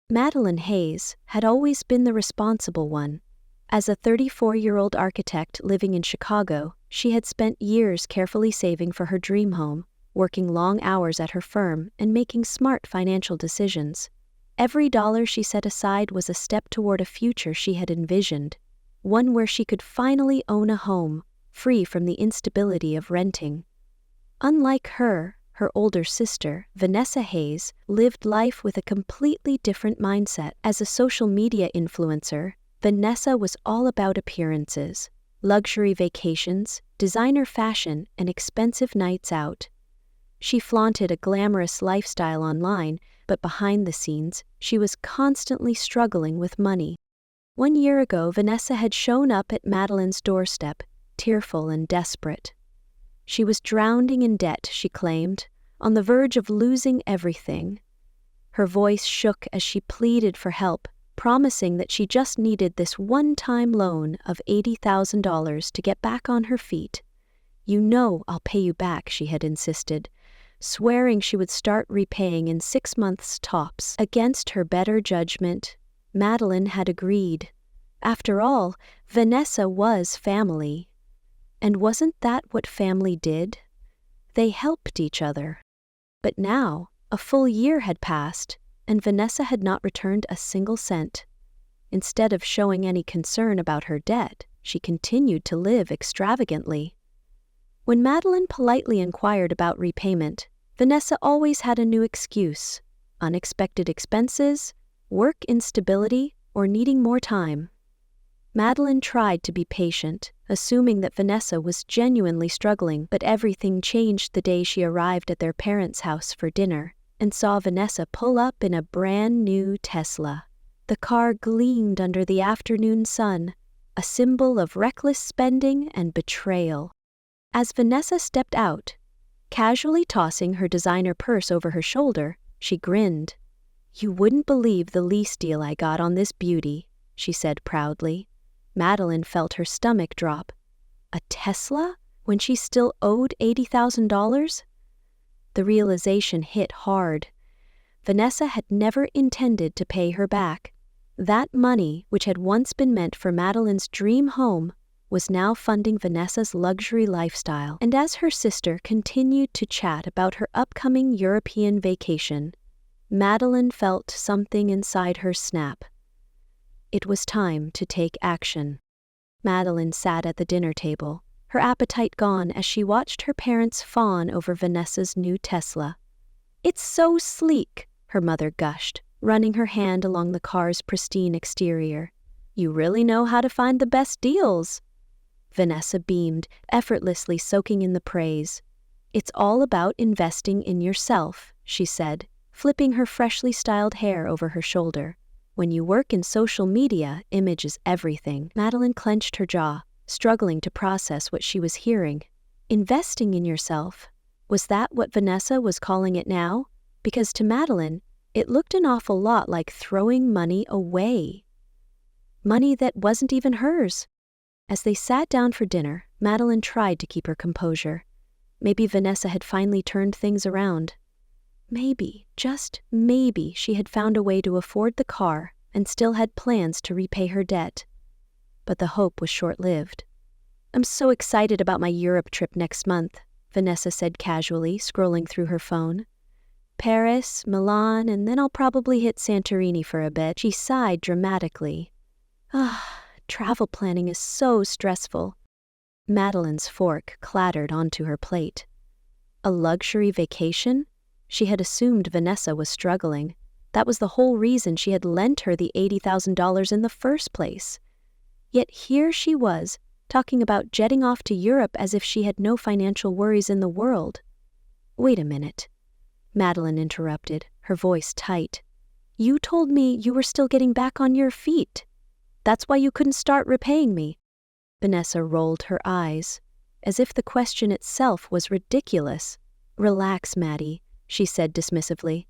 Madeline Hayes had always been the responsible one. As a 34-year-old architect living in Chicago, she had spent years carefully saving for her dream home, working long hours at her firm and making smart financial decisions. Every dollar she set aside was a step toward a future she had envisioned, one where she could finally own a home, free from the instability of renting. Unlike her older sister, Vanessa Hayes, lived life with a completely different mindset. As a social media influencer, Vanessa was all about appearances, luxury vacations, designer fashion, and expensive nights out. She flaunted a glamorous lifestyle online, but behind the scenes, she was constantly struggling with money. 1 year ago, Vanessa had shown up at Madeline's doorstep, tearful and desperate. She was drowning in debt, she claimed, on the verge of losing everything. Her voice shook as she pleaded for help, promising that she just needed this one-time loan of $80,000 to get back on her feet. "You know I'll pay you back," she had insisted, swearing she would start repaying in 6 months tops. Against her better judgment, Madeline had agreed. After all, Vanessa was family. And wasn't that what family did? They helped each other. But now, a full year had passed, and Vanessa had not returned a single cent. Instead of showing any concern about her debt, she continued to live extravagantly. When Madeline politely inquired about repayment, Vanessa always had a new excuse: unexpected expenses, work instability, or needing more time. Madeline tried to be patient, assuming that Vanessa was genuinely struggling, but everything changed the day she arrived at their parents' house for dinner and saw Vanessa pull up in a brand new Tesla. The car gleamed under the afternoon sun, a symbol of reckless spending and betrayal. As Vanessa stepped out, casually tossing her designer purse over her shoulder, she grinned. "You wouldn't believe the lease deal I got on this beauty," she said proudly. Madeline felt her stomach drop. A Tesla? When she still owed $80,000? The realization hit hard. Vanessa had never intended to pay her back. That money, which had once been meant for Madeline's dream home, was now funding Vanessa's luxury lifestyle. And as her sister continued to chat about her upcoming European vacation, Madeline felt something inside her snap. It was time to take action. Madeline sat at the dinner table, her appetite gone as she watched her parents fawn over Vanessa's new Tesla. "It's so sleek," her mother gushed, running her hand along the car's pristine exterior. "You really know how to find the best deals." Vanessa beamed, effortlessly soaking in the praise. "It's all about investing in yourself," she said, flipping her freshly styled hair over her shoulder. "When you work in social media, image is everything." Madeline clenched her jaw, struggling to process what she was hearing. Investing in yourself? Was that what Vanessa was calling it now? Because to Madeline, it looked an awful lot like throwing money away. Money that wasn't even hers. As they sat down for dinner, Madeline tried to keep her composure. Maybe Vanessa had finally turned things around. Maybe, just maybe, she had found a way to afford the car and still had plans to repay her debt. But the hope was short-lived. "I'm so excited about my Europe trip next month," Vanessa said casually, scrolling through her phone. "Paris, Milan, and then I'll probably hit Santorini for a bit." She sighed dramatically. Travel planning is so stressful." Madeline's fork clattered onto her plate. A luxury vacation? She had assumed Vanessa was struggling. That was the whole reason she had lent her the $80,000 in the first place. Yet here she was, talking about jetting off to Europe as if she had no financial worries in the world. "Wait a minute," Madeline interrupted, her voice tight. "You told me you were still getting back on your feet. That's why you couldn't start repaying me." Vanessa rolled her eyes, as if the question itself was ridiculous. "Relax, Maddie," she said dismissively.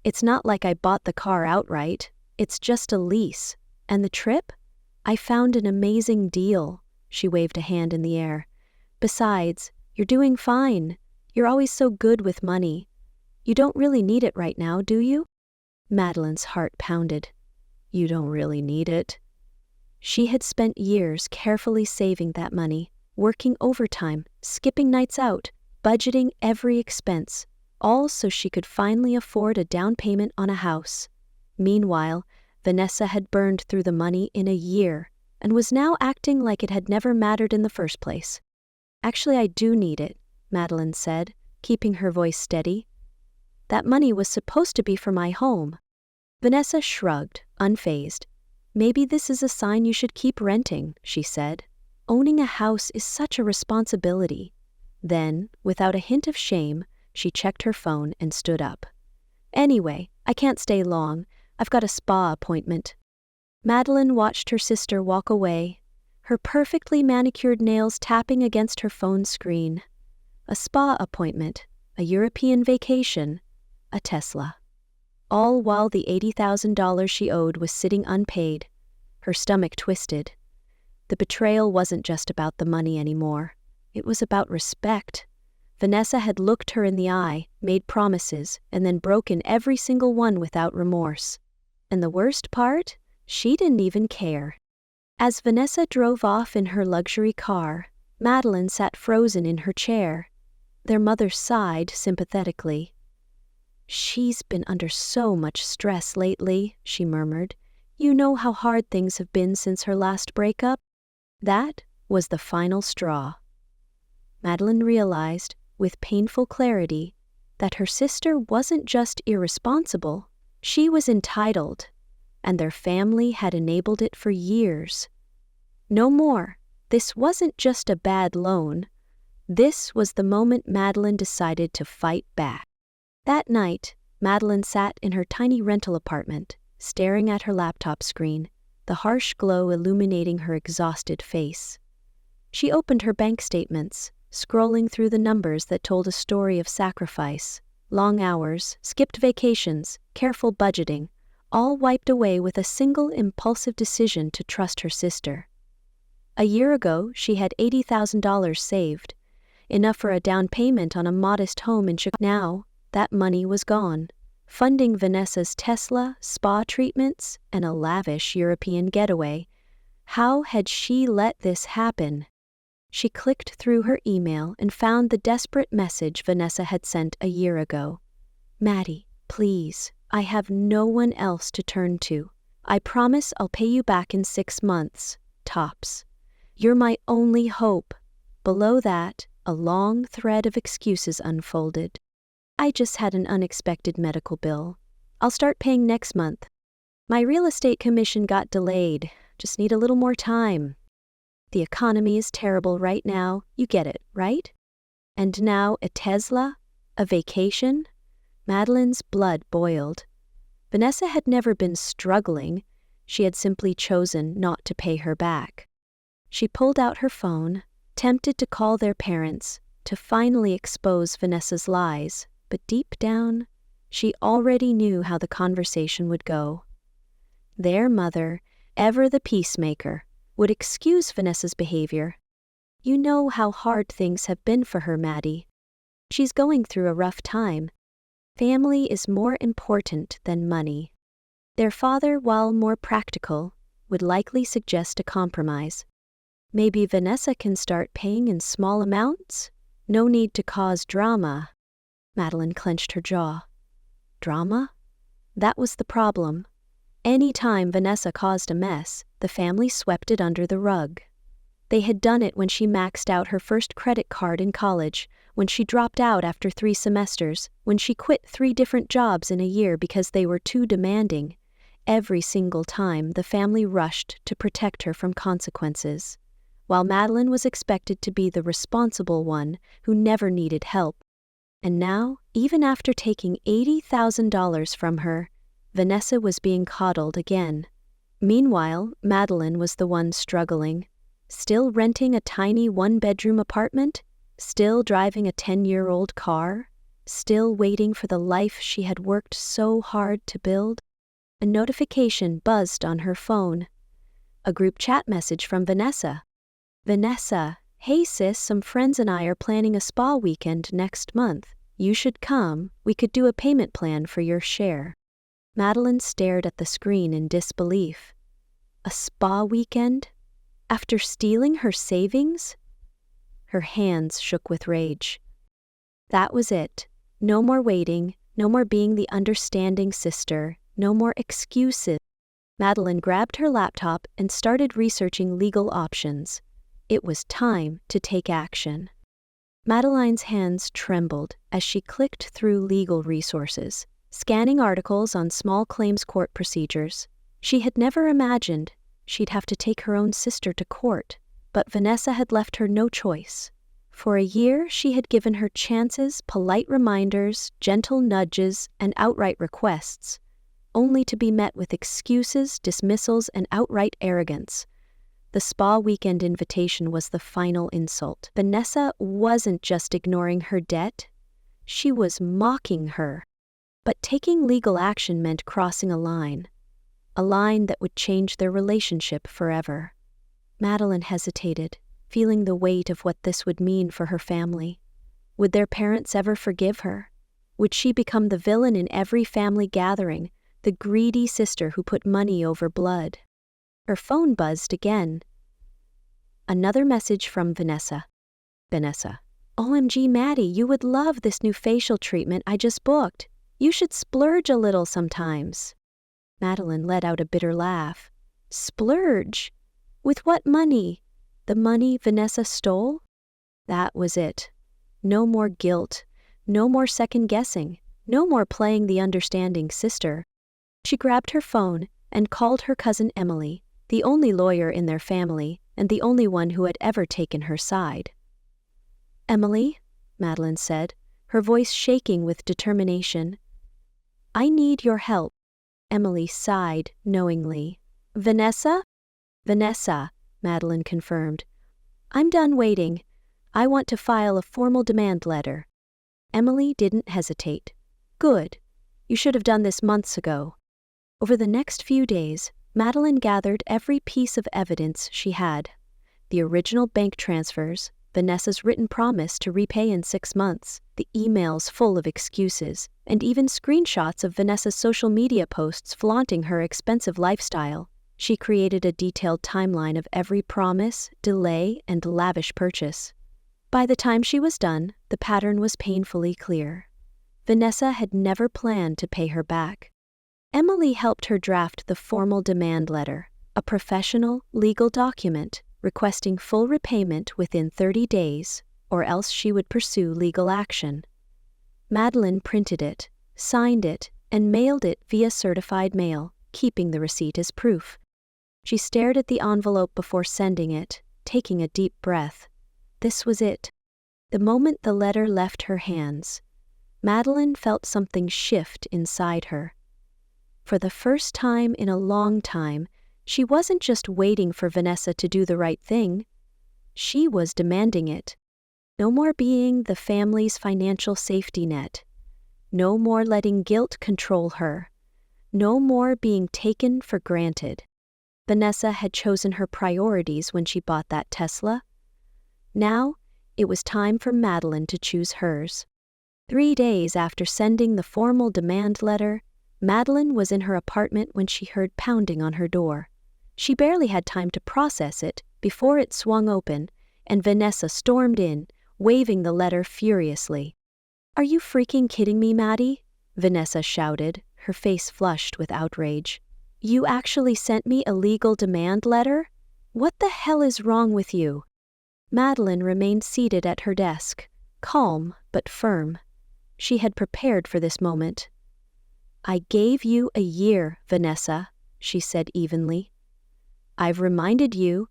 "It's not like I bought the car outright. It's just a lease. And the trip? I found an amazing deal." She waved a hand in the air. "Besides, you're doing fine. You're always so good with money. You don't really need it right now, do you?" Madeline's heart pounded. You don't really need it. She had spent years carefully saving that money, working overtime, skipping nights out, budgeting every expense, all so she could finally afford a down payment on a house. Meanwhile, Vanessa had burned through the money in a year and was now acting like it had never mattered in the first place. Actually, I do need it, Madeline said, keeping her voice steady. That money was supposed to be for my home. Vanessa shrugged, unfazed. Maybe this is a sign you should keep renting, she said. Owning a house is such a responsibility. Then, without a hint of shame, she checked her phone and stood up. Anyway, I can't stay long. I've got a spa appointment. Madeline watched her sister walk away, her perfectly manicured nails tapping against her phone screen. A spa appointment, a European vacation, a Tesla. All while the $80,000 she owed was sitting unpaid. Her stomach twisted. The betrayal wasn't just about the money anymore. It was about respect. Vanessa had looked her in the eye, made promises, and then broken every single one without remorse. And the worst part? She didn't even care. As Vanessa drove off in her luxury car, Madeline sat frozen in her chair. Their mother sighed sympathetically. She's been under so much stress lately, she murmured. You know how hard things have been since her last breakup? That was the final straw. Madeline realized, with painful clarity, that her sister wasn't just irresponsible, she was entitled, and their family had enabled it for years. No more. This wasn't just a bad loan. This was the moment Madeline decided to fight back. That night, Madeline sat in her tiny rental apartment, staring at her laptop screen, the harsh glow illuminating her exhausted face. She opened her bank statements, scrolling through the numbers that told a story of sacrifice, long hours, skipped vacations, careful budgeting, all wiped away with a single impulsive decision to trust her sister. A year ago, she had $80,000 saved, enough for a down payment on a modest home in Chicago. Now, that money was gone, funding Vanessa's Tesla, spa treatments, and a lavish European getaway. How had she let this happen? She clicked through her email and found the desperate message Vanessa had sent a year ago. Maddie, please, I have no one else to turn to. I promise I'll pay you back in 6 months, tops. You're my only hope. Below that, a long thread of excuses unfolded. I just had an unexpected medical bill. I'll start paying next month. My real estate commission got delayed. Just need a little more time. The economy is terrible right now. You get it, right? And now a Tesla? A vacation? Madeline's blood boiled. Vanessa had never been struggling. She had simply chosen not to pay her back. She pulled out her phone, tempted to call their parents, to finally expose Vanessa's lies. But deep down, she already knew how the conversation would go. Their mother, ever the peacemaker, would excuse Vanessa's behavior. You know how hard things have been for her, Maddie. She's going through a rough time. Family is more important than money. Their father, while more practical, would likely suggest a compromise. Maybe Vanessa can start paying in small amounts? No need to cause drama. Madeline clenched her jaw. Drama? That was the problem. Any time Vanessa caused a mess, the family swept it under the rug. They had done it when she maxed out her first credit card in college, when she dropped out after 3 semesters, when she quit 3 different jobs in a year because they were too demanding. Every single time, the family rushed to protect her from consequences, while Madeline was expected to be the responsible one who never needed help. And now, even after taking $80,000 from her, Vanessa was being coddled again. Meanwhile, Madeline was the one struggling, still renting a tiny 1-bedroom apartment, still driving a 10-year-old car, still waiting for the life she had worked so hard to build. A notification buzzed on her phone. A group chat message from Vanessa. Vanessa, hey sis, some friends and I are planning a spa weekend next month. You should come. We could do a payment plan for your share. Madeline stared at the screen in disbelief. A spa weekend? After stealing her savings? Her hands shook with rage. That was it. No more waiting, no more being the understanding sister, no more excuses. Madeline grabbed her laptop and started researching legal options. It was time to take action. Madeline's hands trembled as she clicked through legal resources, scanning articles on small claims court procedures. She had never imagined she'd have to take her own sister to court, but Vanessa had left her no choice. For a year, she had given her chances, polite reminders, gentle nudges, and outright requests, only to be met with excuses, dismissals, and outright arrogance. The spa weekend invitation was the final insult. Vanessa wasn't just ignoring her debt, she was mocking her. But taking legal action meant crossing a line that would change their relationship forever. Madeline hesitated, feeling the weight of what this would mean for her family. Would their parents ever forgive her? Would she become the villain in every family gathering, the greedy sister who put money over blood? Her phone buzzed again. Another message from Vanessa. Vanessa. OMG, Maddie, you would love this new facial treatment I just booked. You should splurge a little sometimes. Madeline let out a bitter laugh. Splurge? With what money? The money Vanessa stole? That was it. No more guilt. No more second-guessing. No more playing the understanding sister. She grabbed her phone and called her cousin Emily, the only lawyer in their family and the only one who had ever taken her side. Emily, Madeline said, her voice shaking with determination. I need your help. Emily sighed knowingly. Vanessa? Vanessa, Madeline confirmed. I'm done waiting. I want to file a formal demand letter. Emily didn't hesitate. Good. You should have done this months ago. Over the next few days, Madeline gathered every piece of evidence she had. The original bank transfers, Vanessa's written promise to repay in 6 months, the emails full of excuses, and even screenshots of Vanessa's social media posts flaunting her expensive lifestyle. She created a detailed timeline of every promise, delay, and lavish purchase. By the time she was done, the pattern was painfully clear. Vanessa had never planned to pay her back. Emily helped her draft the formal demand letter, a professional, legal document requesting full repayment within 30 days, or else she would pursue legal action. Madeline printed it, signed it, and mailed it via certified mail, keeping the receipt as proof. She stared at the envelope before sending it, taking a deep breath. This was it. The moment the letter left her hands, Madeline felt something shift inside her. For the first time in a long time, she wasn't just waiting for Vanessa to do the right thing. She was demanding it. No more being the family's financial safety net. No more letting guilt control her. No more being taken for granted. Vanessa had chosen her priorities when she bought that Tesla. Now, it was time for Madeline to choose hers. 3 days after sending the formal demand letter, Madeline was in her apartment when she heard pounding on her door. She barely had time to process it before it swung open, and Vanessa stormed in, waving the letter furiously. "Are you freaking kidding me, Maddie?" Vanessa shouted, her face flushed with outrage. "You actually sent me a legal demand letter? What the hell is wrong with you?" Madeline remained seated at her desk, calm but firm. She had prepared for this moment. "I gave you a year, Vanessa," she said evenly. "I've reminded you.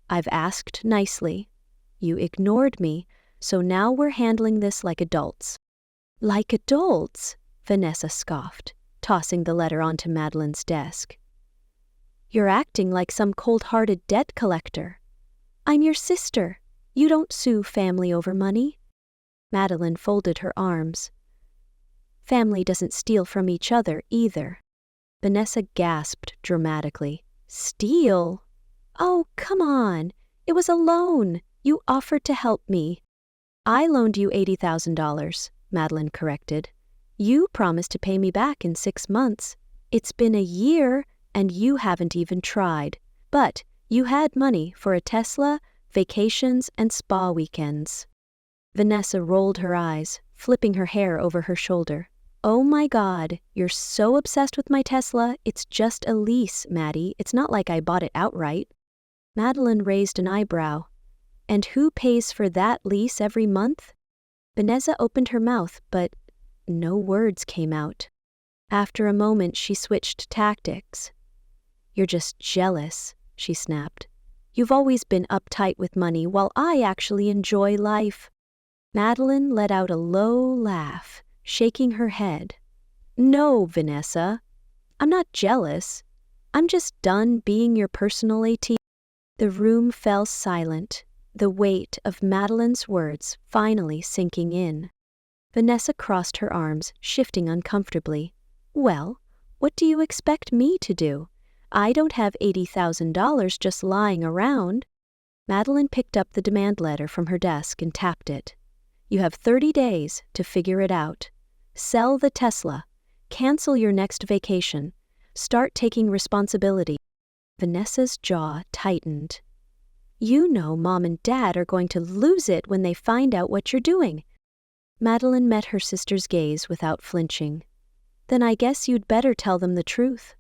I've asked nicely. You ignored me, so now we're handling this like adults." "Like adults?" Vanessa scoffed, tossing the letter onto Madeline's desk. "You're acting like some cold-hearted debt collector. I'm your sister. You don't sue family over money." Madeline folded her arms. "Family doesn't steal from each other either." Vanessa gasped dramatically. "Steal? Oh, come on. It was a loan. You offered to help me." "I loaned you $80,000, Madeline corrected. "You promised to pay me back in 6 months. It's been a year and you haven't even tried. But you had money for a Tesla, vacations, and spa weekends. Vanessa rolled her eyes, flipping her hair over her shoulder. Oh my God, you're so obsessed with my Tesla, it's just a lease, Maddie. It's not like I bought it outright. Madeline raised an eyebrow. And who pays for that lease every month? Vanessa opened her mouth, but no words came out. After a moment, she switched tactics. You're just jealous, she snapped. You've always been uptight with money while I actually enjoy life. Madeline let out a low laugh, shaking her head. No, Vanessa. I'm not jealous. I'm just done being your personal ATM. The room fell silent, the weight of Madeline's words finally sinking in. Vanessa crossed her arms, shifting uncomfortably. Well, what do you expect me to do? I don't have $80,000 just lying around. Madeline picked up the demand letter from her desk and tapped it. You have 30 days to figure it out. Sell the Tesla. Cancel your next vacation. Start taking responsibility. Vanessa's jaw tightened. You know Mom and Dad are going to lose it when they find out what you're doing. Madeline met her sister's gaze without flinching. Then I guess you'd better tell them the truth.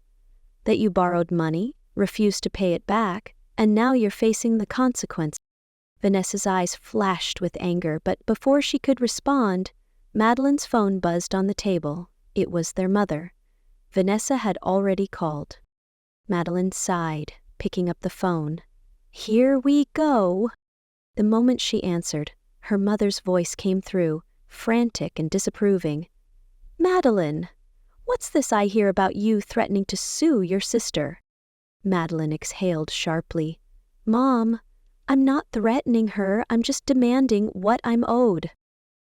That you borrowed money, refused to pay it back, and now you're facing the consequence. Vanessa's eyes flashed with anger, but before she could respond, Madeline's phone buzzed on the table. It was their mother. Vanessa had already called. Madeline sighed, picking up the phone. Here we go. The moment she answered, her mother's voice came through, frantic and disapproving. Madeline, what's this I hear about you threatening to sue your sister? Madeline exhaled sharply. Mom, I'm not threatening her, I'm just demanding what I'm owed.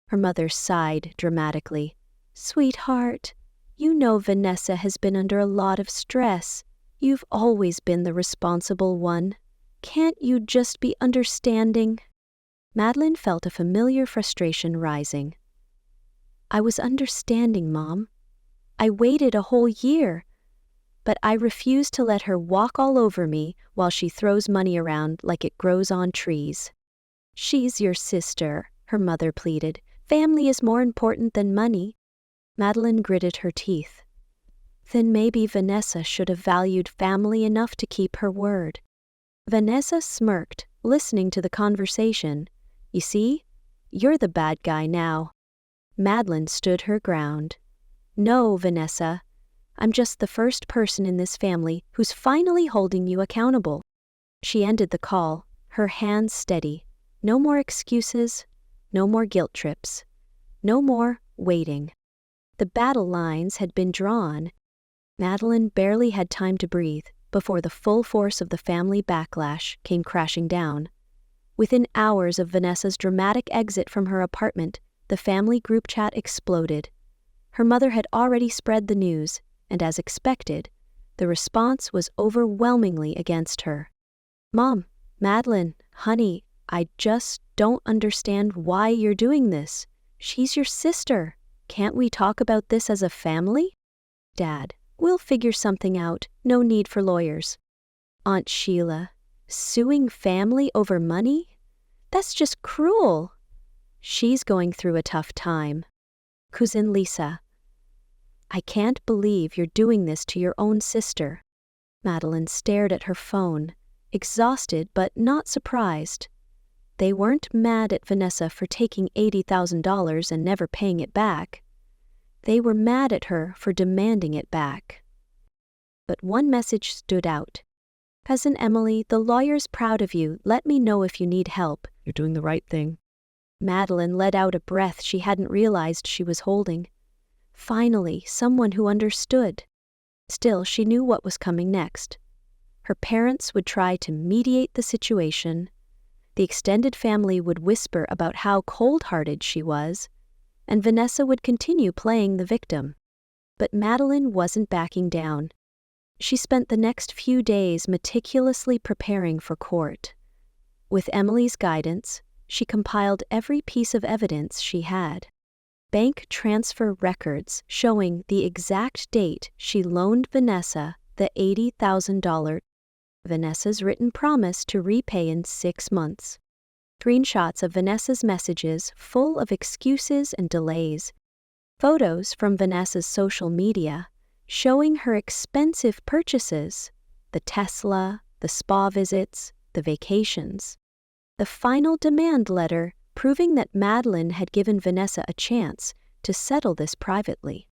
Her mother sighed dramatically. Sweetheart, you know Vanessa has been under a lot of stress. You've always been the responsible one. Can't you just be understanding? Madeline felt a familiar frustration rising. I was understanding, Mom. I waited a whole year. But I refuse to let her walk all over me while she throws money around like it grows on trees. She's your sister, her mother pleaded. Family is more important than money. Madeline gritted her teeth. Then maybe Vanessa should have valued family enough to keep her word. Vanessa smirked, listening to the conversation. You see, you're the bad guy now. Madeline stood her ground. No, Vanessa. I'm just the first person in this family who's finally holding you accountable. She ended the call, her hands steady. No more excuses, no more guilt trips, no more waiting. The battle lines had been drawn. Madeline barely had time to breathe before the full force of the family backlash came crashing down. Within hours of Vanessa's dramatic exit from her apartment, the family group chat exploded. Her mother had already spread the news, and as expected, the response was overwhelmingly against her. Mom, Madeline, honey, I just don't understand why you're doing this. She's your sister. Can't we talk about this as a family? Dad, we'll figure something out. No need for lawyers. Aunt Sheila, suing family over money? That's just cruel. She's going through a tough time. Cousin Lisa, I can't believe you're doing this to your own sister. Madeline stared at her phone, exhausted but not surprised. They weren't mad at Vanessa for taking $80,000 and never paying it back. They were mad at her for demanding it back. But one message stood out. Cousin Emily, the lawyer's proud of you. Let me know if you need help. You're doing the right thing. Madeline let out a breath she hadn't realized she was holding. Finally, someone who understood. Still, she knew what was coming next. Her parents would try to mediate the situation. The extended family would whisper about how cold-hearted she was, and Vanessa would continue playing the victim. But Madeline wasn't backing down. She spent the next few days meticulously preparing for court. With Emily's guidance, she compiled every piece of evidence she had. bank transfer records showing the exact date she loaned Vanessa the $80,000. Vanessa's written promise to repay in 6 months. Screenshots of Vanessa's messages full of excuses and delays. Photos from Vanessa's social media showing her expensive purchases, the Tesla, the spa visits, the vacations. The final demand letter proving that Madeline had given Vanessa a chance to settle this privately.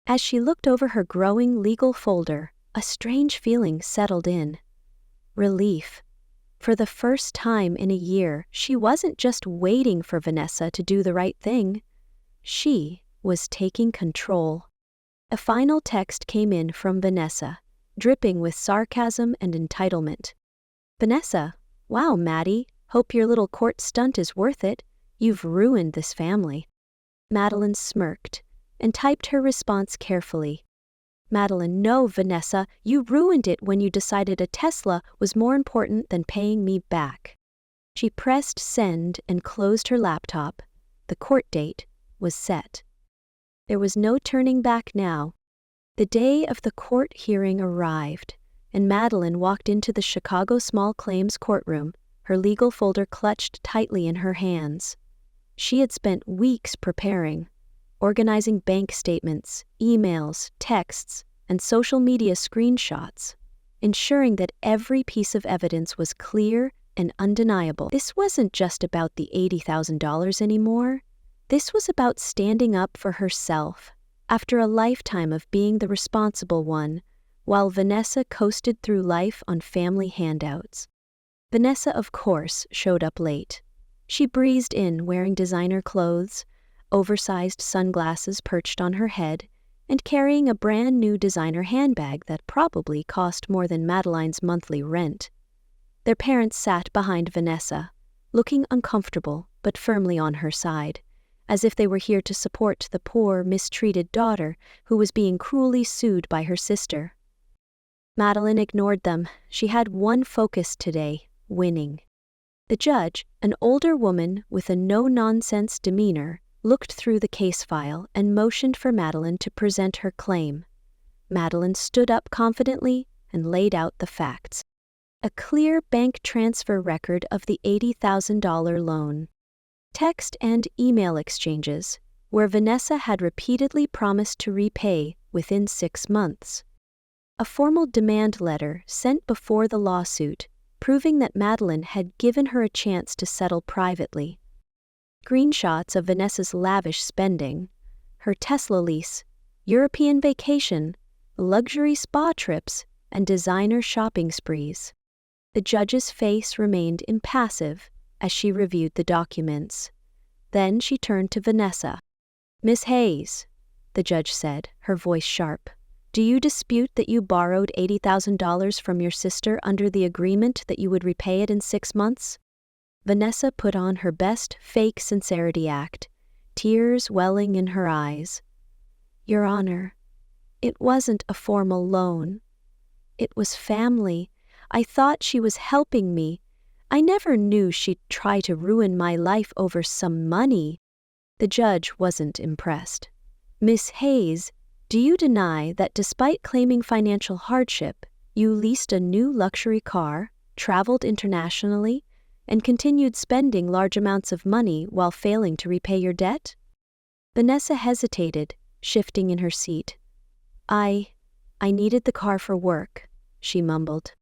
As she looked over her growing legal folder, a strange feeling settled in. Relief. For the first time in a year, she wasn't just waiting for Vanessa to do the right thing. She was taking control. A final text came in from Vanessa, dripping with sarcasm and entitlement. Vanessa, wow, Maddie, hope your little court stunt is worth it. You've ruined this family. Madeline smirked and typed her response carefully. Madeline, no, Vanessa, you ruined it when you decided a Tesla was more important than paying me back. She pressed send and closed her laptop. The court date was set. There was no turning back now. The day of the court hearing arrived, and Madeline walked into the Chicago Small Claims courtroom, her legal folder clutched tightly in her hands. She had spent weeks preparing, organizing bank statements, emails, texts, and social media screenshots, ensuring that every piece of evidence was clear and undeniable. This wasn't just about the $80,000 anymore. This was about standing up for herself after a lifetime of being the responsible one, while Vanessa coasted through life on family handouts. Vanessa, of course, showed up late. She breezed in wearing designer clothes, oversized sunglasses perched on her head, and carrying a brand new designer handbag that probably cost more than Madeline's monthly rent. Their parents sat behind Vanessa, looking uncomfortable but firmly on her side, as if they were here to support the poor, mistreated daughter who was being cruelly sued by her sister. Madeline ignored them. She had one focus today: winning. The judge, an older woman with a no-nonsense demeanor, looked through the case file and motioned for Madeline to present her claim. Madeline stood up confidently and laid out the facts. A clear bank transfer record of the $80,000 loan. Text and email exchanges, where Vanessa had repeatedly promised to repay within 6 months. A formal demand letter sent before the lawsuit, proving that Madeline had given her a chance to settle privately. Screenshots of Vanessa's lavish spending, her Tesla lease, European vacation, luxury spa trips, and designer shopping sprees. The judge's face remained impassive as she reviewed the documents. Then she turned to Vanessa. "Miss Hayes," the judge said, her voice sharp, "do you dispute that you borrowed $80,000 from your sister under the agreement that you would repay it in 6 months? Vanessa put on her best fake sincerity act, tears welling in her eyes. "Your Honor, it wasn't a formal loan. It was family. I thought she was helping me. I never knew she'd try to ruin my life over some money." The judge wasn't impressed. "Miss Hayes, do you deny that despite claiming financial hardship, you leased a new luxury car, traveled internationally, and continued spending large amounts of money while failing to repay your debt?" Vanessa hesitated, shifting in her seat. I needed the car for work," she mumbled.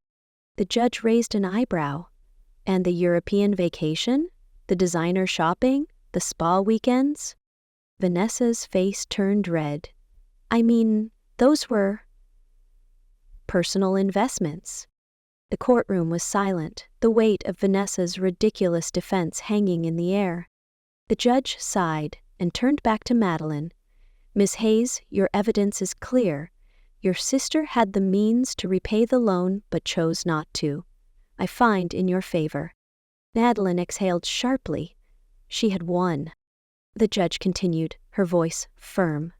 The judge raised an eyebrow. "And the European vacation? The designer shopping? The spa weekends?" Vanessa's face turned red. "I mean, those were personal investments." The courtroom was silent, the weight of Vanessa's ridiculous defense hanging in the air. The judge sighed and turned back to Madeline. "Miss Hayes, your evidence is clear. Your sister had the means to repay the loan but chose not to. I find in your favor." Madeline exhaled sharply. She had won. The judge continued, her voice firm.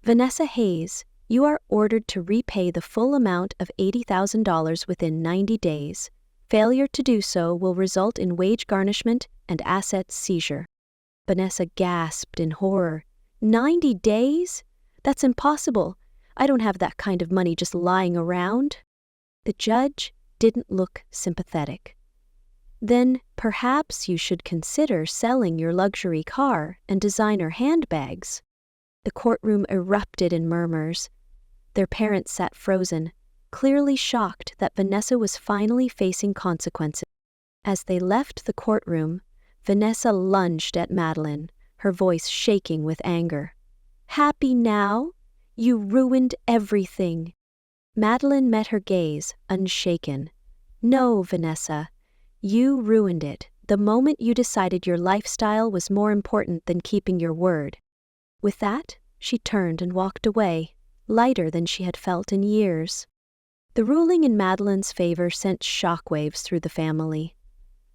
"Vanessa Hayes, you are ordered to repay the full amount of $80,000 within 90 days. Failure to do so will result in wage garnishment and asset seizure." Vanessa gasped in horror. 90 days? That's impossible. I don't have that kind of money just lying around. The judge didn't look sympathetic. Then perhaps you should consider selling your luxury car and designer handbags. The courtroom erupted in murmurs. Their parents sat frozen, clearly shocked that Vanessa was finally facing consequences. As they left the courtroom, Vanessa lunged at Madeline, her voice shaking with anger. Happy now? You ruined everything. Madeline met her gaze, unshaken. No, Vanessa. You ruined it the moment you decided your lifestyle was more important than keeping your word. With that, she turned and walked away, lighter than she had felt in years. The ruling in Madeline's favor sent shockwaves through the family.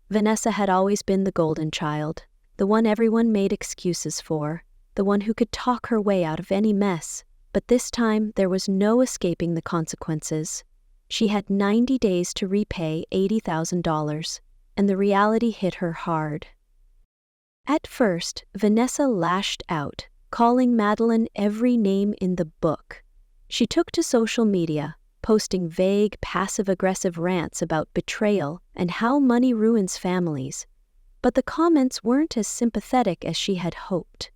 Vanessa had always been the golden child, the one everyone made excuses for, the one who could talk her way out of any mess, but this time there was no escaping the consequences. She had 90 days to repay $80,000, and the reality hit her hard. At first, Vanessa lashed out, calling Madeline every name in the book. She took to social media, posting vague, passive-aggressive rants about betrayal and how money ruins families. But the comments weren't as sympathetic as she had hoped.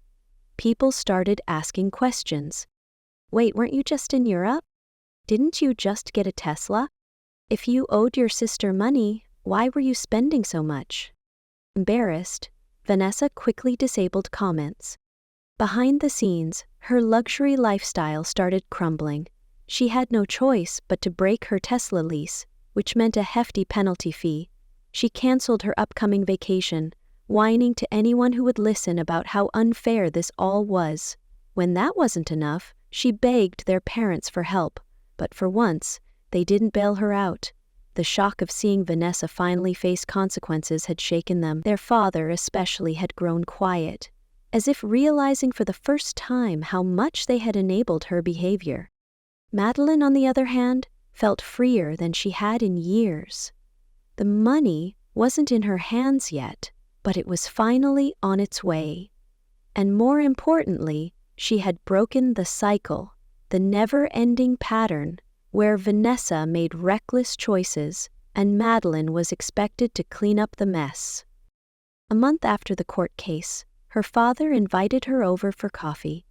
People started asking questions. Wait, weren't you just in Europe? Didn't you just get a Tesla? If you owed your sister money, why were you spending so much? Embarrassed, Vanessa quickly disabled comments. Behind the scenes, her luxury lifestyle started crumbling. She had no choice but to break her Tesla lease, which meant a hefty penalty fee. She canceled her upcoming vacation, whining to anyone who would listen about how unfair this all was. When that wasn't enough, she begged their parents for help, but for once, they didn't bail her out. The shock of seeing Vanessa finally face consequences had shaken them. Their father especially had grown quiet, as if realizing for the first time how much they had enabled her behavior. Madeline, on the other hand, felt freer than she had in years. The money wasn't in her hands yet, but it was finally on its way. And more importantly, she had broken the cycle, the never-ending pattern, where Vanessa made reckless choices and Madeline was expected to clean up the mess. A month after the court case, her father invited her over for coffee.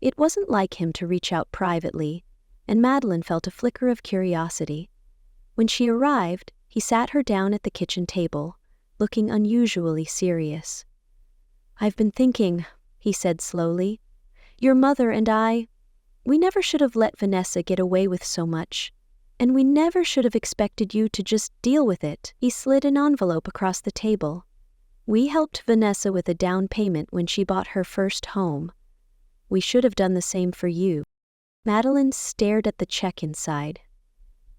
It wasn't like him to reach out privately, and Madeline felt a flicker of curiosity. When she arrived, he sat her down at the kitchen table, looking unusually serious. "I've been thinking," he said slowly. "Your mother and we never should have let Vanessa get away with so much, and we never should have expected you to just deal with it." He slid an envelope across the table. "We helped Vanessa with a down payment when she bought her first home. We should have done the same for you." Madeline stared at the check inside.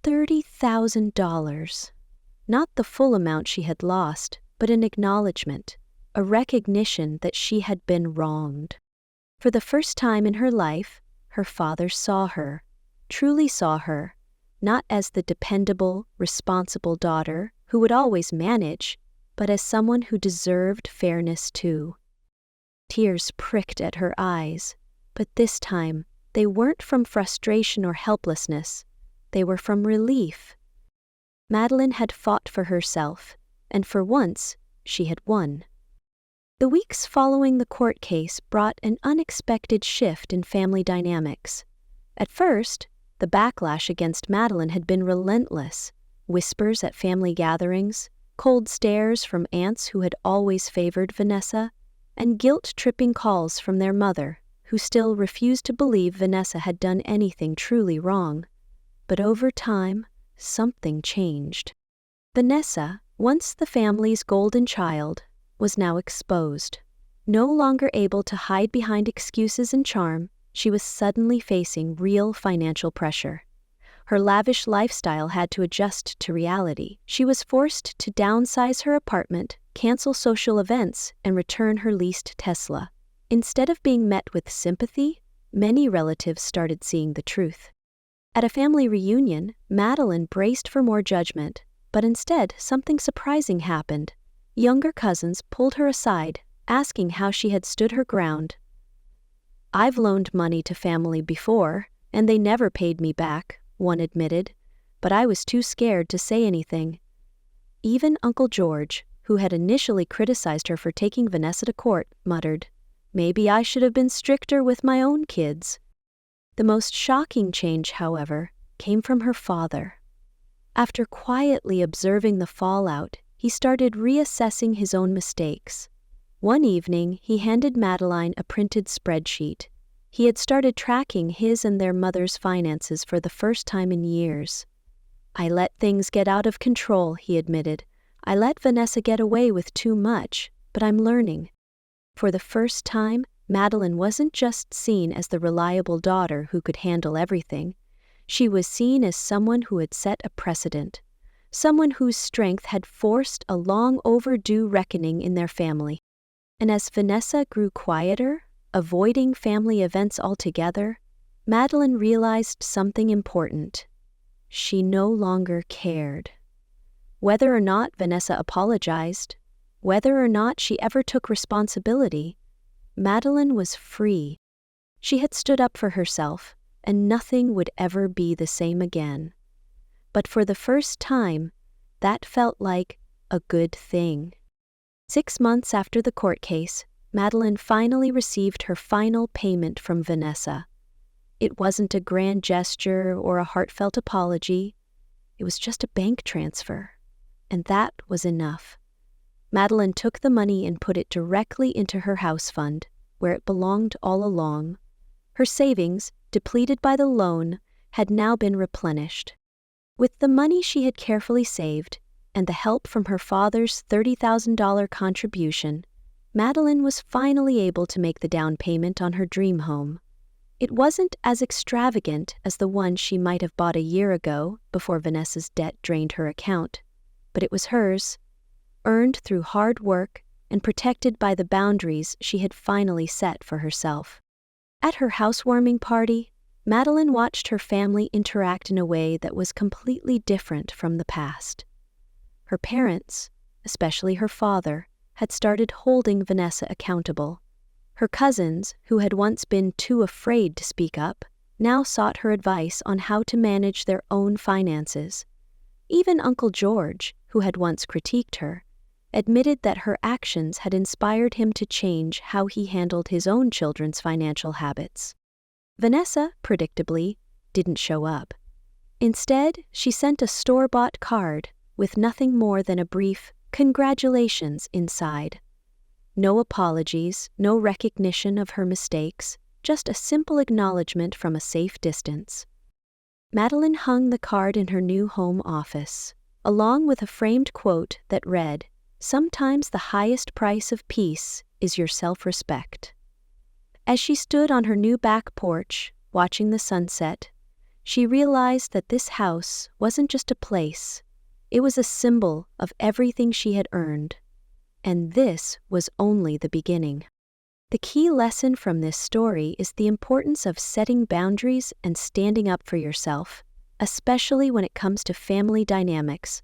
$30,000. Not the full amount she had lost, but an acknowledgement, a recognition that she had been wronged. For the first time in her life, her father saw her, truly saw her, not as the dependable, responsible daughter who would always manage, but as someone who deserved fairness too. Tears pricked at her eyes, but this time they weren't from frustration or helplessness, they were from relief. Madeline had fought for herself, and for once, she had won. The weeks following the court case brought an unexpected shift in family dynamics. At first, the backlash against Madeline had been relentless. Whispers at family gatherings, cold stares from aunts who had always favored Vanessa, and guilt-tripping calls from their mother, who still refused to believe Vanessa had done anything truly wrong. But over time, something changed. Vanessa, once the family's golden child, was now exposed. No longer able to hide behind excuses and charm, she was suddenly facing real financial pressure. Her lavish lifestyle had to adjust to reality. She was forced to downsize her apartment, cancel social events, and return her leased Tesla. Instead of being met with sympathy, many relatives started seeing the truth. At a family reunion, Madeline braced for more judgment, but instead something surprising happened. Younger cousins pulled her aside, asking how she had stood her ground. "I've loaned money to family before, and they never paid me back," one admitted, but I was too scared to say anything. Even Uncle George, who had initially criticized her for taking Vanessa to court, muttered, "Maybe I should have been stricter with my own kids." The most shocking change, however, came from her father. After quietly observing the fallout, he started reassessing his own mistakes. One evening, he handed Madeline a printed spreadsheet. He had started tracking his and their mother's finances for the first time in years. "I let things get out of control," he admitted. "I let Vanessa get away with too much, but I'm learning." For the first time, Madeline wasn't just seen as the reliable daughter who could handle everything. She was seen as someone who had set a precedent, someone whose strength had forced a long overdue reckoning in their family. And as Vanessa grew quieter, avoiding family events altogether, Madeline realized something important. She no longer cared. Whether or not Vanessa apologized, whether or not she ever took responsibility, Madeline was free. She had stood up for herself, and nothing would ever be the same again. But for the first time, that felt like a good thing. 6 months after the court case, Madeline finally received her final payment from Vanessa. It wasn't a grand gesture or a heartfelt apology. It was just a bank transfer. And that was enough. Madeline took the money and put it directly into her house fund, where it belonged all along. Her savings, depleted by the loan, had now been replenished. With the money she had carefully saved, and the help from her father's $30,000 contribution, Madeline was finally able to make the down payment on her dream home. It wasn't as extravagant as the one she might have bought a year ago before Vanessa's debt drained her account, but it was hers, earned through hard work and protected by the boundaries she had finally set for herself. At her housewarming party, Madeline watched her family interact in a way that was completely different from the past. Her parents, especially her father, had started holding Vanessa accountable. Her cousins, who had once been too afraid to speak up, now sought her advice on how to manage their own finances. Even Uncle George, who had once critiqued her, admitted that her actions had inspired him to change how he handled his own children's financial habits. Vanessa, predictably, didn't show up. Instead, she sent a store-bought card with nothing more than a brief "congratulations" inside. No apologies, no recognition of her mistakes, just a simple acknowledgement from a safe distance. Madeline hung the card in her new home office, along with a framed quote that read, "Sometimes the highest price of peace is your self-respect." As she stood on her new back porch, watching the sunset, she realized that this house wasn't just a place. It was a symbol of everything she had earned. And this was only the beginning. The key lesson from this story is the importance of setting boundaries and standing up for yourself, especially when it comes to family dynamics.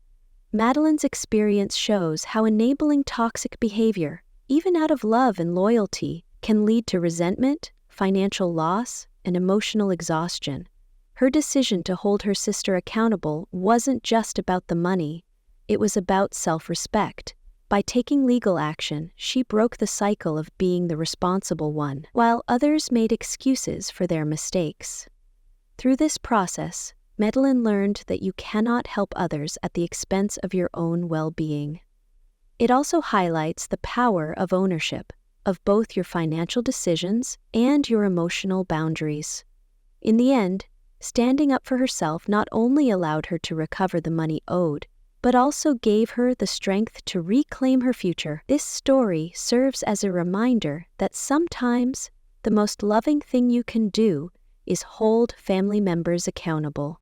Madeline's experience shows how enabling toxic behavior, even out of love and loyalty, can lead to resentment, financial loss, and emotional exhaustion. Her decision to hold her sister accountable wasn't just about the money, it was about self-respect. By taking legal action, she broke the cycle of being the responsible one, while others made excuses for their mistakes. Through this process, Madeline learned that you cannot help others at the expense of your own well-being. It also highlights the power of ownership, of both your financial decisions and your emotional boundaries. In the end, standing up for herself not only allowed her to recover the money owed, but also gave her the strength to reclaim her future. This story serves as a reminder that sometimes the most loving thing you can do is hold family members accountable.